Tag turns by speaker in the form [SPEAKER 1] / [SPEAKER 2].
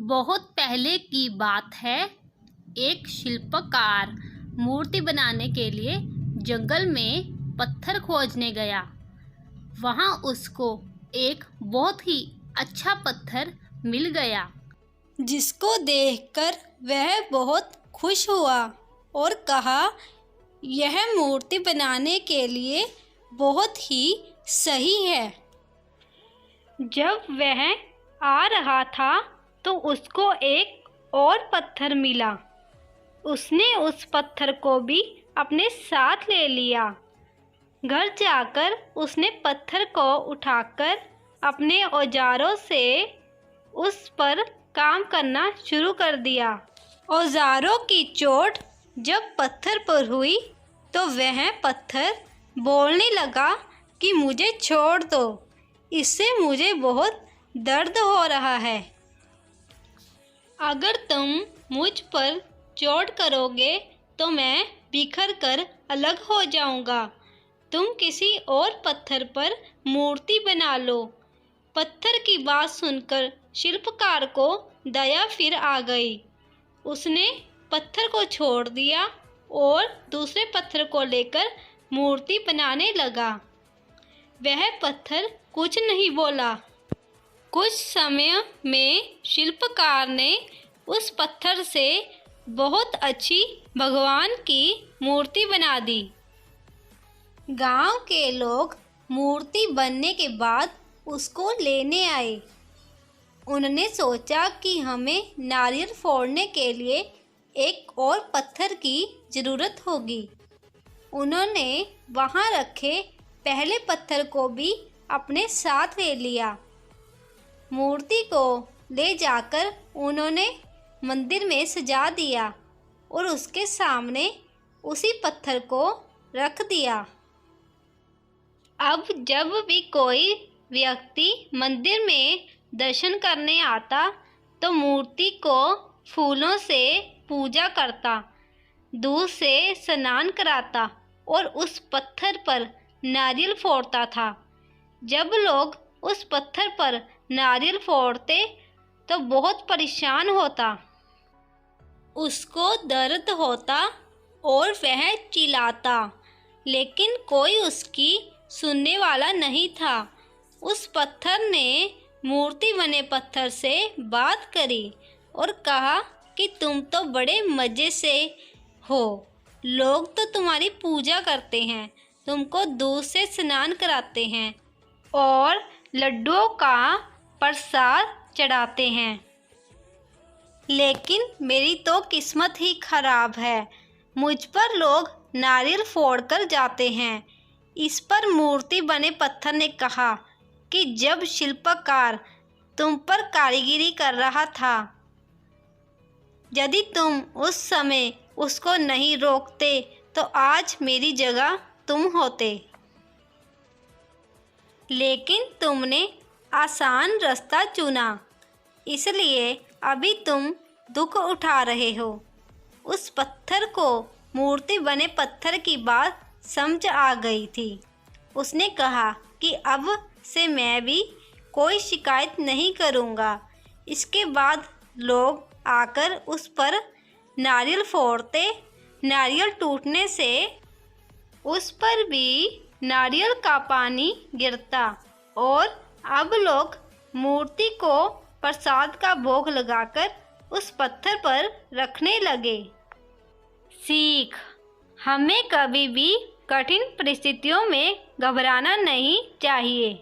[SPEAKER 1] बहुत पहले की बात है। एक शिल्पकार मूर्ति बनाने के लिए जंगल में पत्थर खोजने गया। वहाँ उसको एक बहुत ही अच्छा पत्थर मिल गया,
[SPEAKER 2] जिसको देखकर वह बहुत खुश हुआ और कहा, यह मूर्ति बनाने के लिए बहुत ही सही है। जब वह आ रहा था तो उसको एक और पत्थर मिला। उसने उस पत्थर को भी अपने साथ ले लिया। घर जाकर उसने पत्थर को उठाकर अपने औजारों से उस पर काम करना शुरू कर दिया। औजारों की चोट जब पत्थर पर हुई तो वह पत्थर बोलने लगा कि मुझे छोड़ दो, इससे मुझे बहुत दर्द हो रहा है। अगर तुम मुझ पर चोट करोगे तो मैं बिखर कर अलग हो जाऊंगा। तुम किसी और पत्थर पर मूर्ति बना लो। पत्थर की बात सुनकर शिल्पकार को दया फिर आ गई। उसने पत्थर को छोड़ दिया और दूसरे पत्थर को लेकर मूर्ति बनाने लगा। वह पत्थर कुछ नहीं बोला। कुछ समय में शिल्पकार ने उस पत्थर से बहुत अच्छी भगवान की मूर्ति बना दी। गांव के लोग मूर्ति बनने के बाद उसको लेने आए। उन्होंने सोचा कि हमें नारियल फोड़ने के लिए एक और पत्थर की ज़रूरत होगी। उन्होंने वहाँ रखे पहले पत्थर को भी अपने साथ ले लिया। मूर्ति को ले जाकर उन्होंने मंदिर में सजा दिया और उसके सामने उसी पत्थर को रख दिया। अब जब भी कोई व्यक्ति मंदिर में दर्शन करने आता तो मूर्ति को फूलों से पूजा करता, दूध से स्नान कराता और उस पत्थर पर नारियल फोड़ता था। जब लोग उस पत्थर पर नारियल फोड़ते तो बहुत परेशान होता। उसको दर्द होता और वह चिल्लाता, लेकिन कोई उसकी सुनने वाला नहीं था। उस पत्थर ने मूर्ति बने पत्थर से बात करी और कहा कि तुम तो बड़े मज़े से हो। लोग तो तुम्हारी पूजा करते हैं, तुमको दूध से स्नान कराते हैं और लड्डुओं का प्रसाद चढ़ाते हैं, लेकिन मेरी तो किस्मत ही खराब है। मुझ पर लोग नारियल फोड़कर जाते हैं। इस पर मूर्ति बने पत्थर ने कहा कि जब शिल्पकार तुम पर कारीगरी कर रहा था, यदि तुम उस समय उसको नहीं रोकते तो आज मेरी जगह तुम होते। लेकिन तुमने आसान रास्ता चुना, इसलिए अभी तुम दुख उठा रहे हो। उस पत्थर को मूर्ति बने पत्थर की बात समझ आ गई थी। उसने कहा कि अब से मैं भी कोई शिकायत नहीं करूँगा। इसके बाद लोग आकर उस पर नारियल फोड़ते। नारियल टूटने से उस पर भी नारियल का पानी गिरता और अब लोग मूर्ति को प्रसाद का भोग लगाकर उस पत्थर पर रखने लगे। सीख: हमें कभी भी कठिन परिस्थितियों में घबराना नहीं चाहिए।